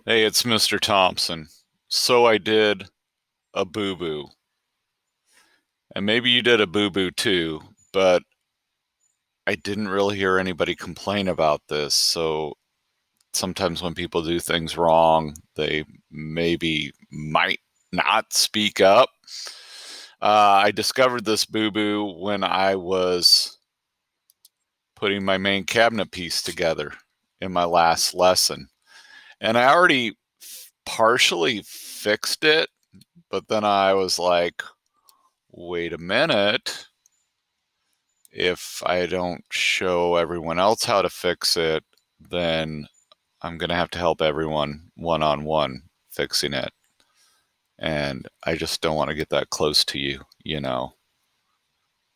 Hey, it's Mr. Thompson. So I did a boo-boo. And maybe you did a boo-boo too, but I didn't really hear anybody complain about this. So sometimes when people do things wrong, they maybe might not speak up. I discovered this boo-boo when I was putting my main cabinet piece together in my last lesson. And I already partially fixed it, but then I was like, wait a minute, if I don't show everyone else how to fix it, then I'm going to have to help everyone one on one fixing it. And I just don't want to get that close to you,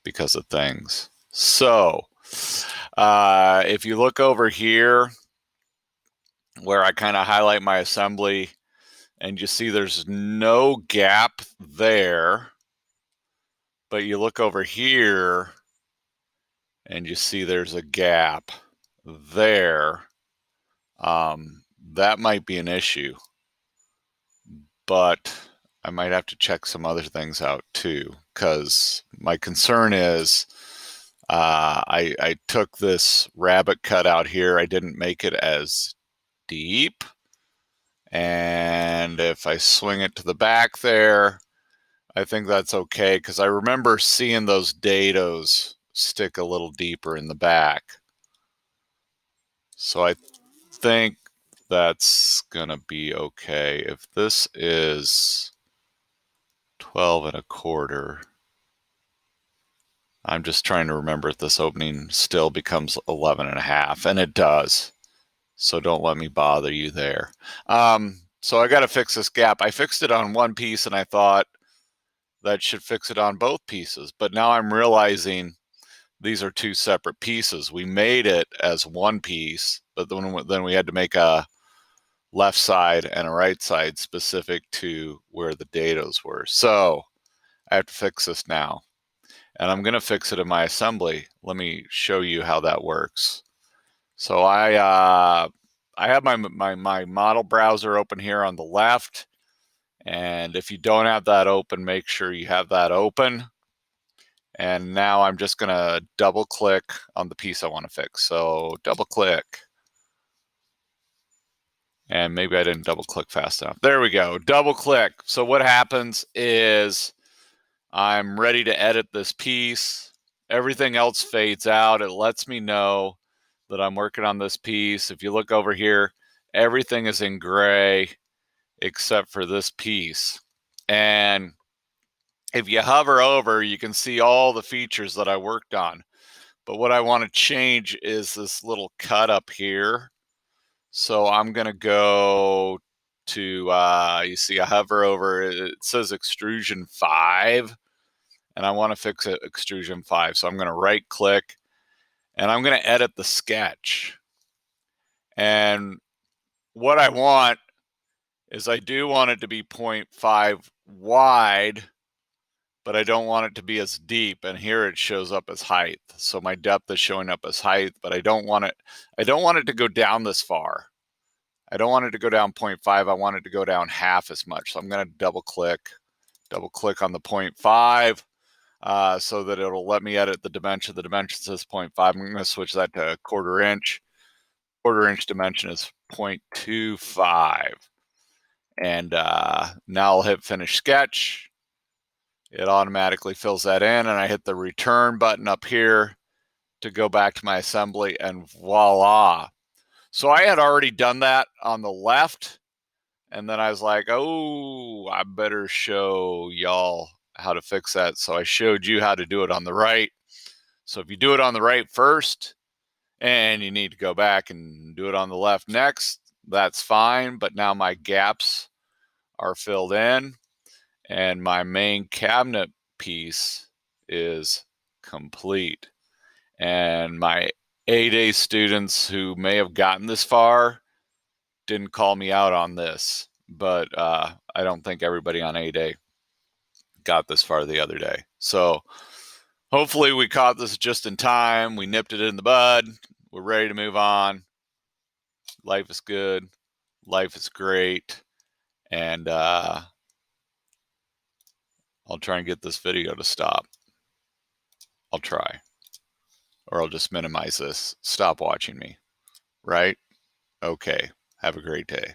because of things. So, if you look over here where I kind of highlight my assembly and you see there's no gap there, but you look over here and you see there's a gap there, that might be an issue. But I might have to check some other things out too, because my concern is I took this rabbet cut out here. I didn't make it as deep. And if I swing it to the back there, I think that's okay, because I remember seeing those dados stick a little deeper in the back. So I think that's gonna be okay. If this is 12 1/4, I'm just trying to remember if this opening still becomes 11 1/2, and it does. So don't let me bother you there. So I got to fix this gap. I fixed it on one piece and I thought that should fix it on both pieces. But now I'm realizing these are two separate pieces. We made it as one piece, but then we had to make a left side and a right side specific to where the dados were. So I have to fix this now. And I'm going to fix it in my assembly. Let me show you how that works. So I have my model browser open here on the left. And if you don't have that open, make sure you have that open. And now I'm just going to double click on the piece I want to fix. So double click. And maybe I didn't double click fast enough. There we go. Double click. So what happens is I'm ready to edit this piece. Everything else fades out. It lets me know that I'm working on this piece. If you look over here, everything is in gray except for this piece. And if you hover over, you can see all the features that I worked on. But what I want to change is this little cut up here. So I'm going to go to, you see I hover over, it says extrusion 5. And I want to fix it extrusion 5. So I'm going to right click and I'm going to edit the sketch. And what I want is I do want it to be 0.5 wide, but I don't want it to be as deep. And here it shows up as height. So my depth is showing up as height, but I don't want it to go down this far. I don't want it to go down 0.5. I want it to go down half as much. So I'm going to double click on the 0.5. So that it'll let me edit the dimension. The dimension says 0.5. I'm going to switch that to 1/4 inch. 1/4 inch dimension is 0.25. And now I'll hit finish sketch. It automatically fills that in, and I hit the return button up here to go back to my assembly, and voila. So I had already done that on the left, and then I was like, oh, I better show y'all how to fix that. So I showed you how to do it on the right. So if you do it on the right first and you need to go back and do it on the left next, that's fine. But now my gaps are filled in and my main cabinet piece is complete. And my A-Day students who may have gotten this far didn't call me out on this, but I don't think everybody on A-Day got this far the other day. So hopefully we caught this just in time. We nipped it in the bud. We're ready to move on. Life is good. Life is great. And I'll try and get this video to stop. I'll try. Or I'll just minimize this. Stop watching me. Right? Okay. Have a great day.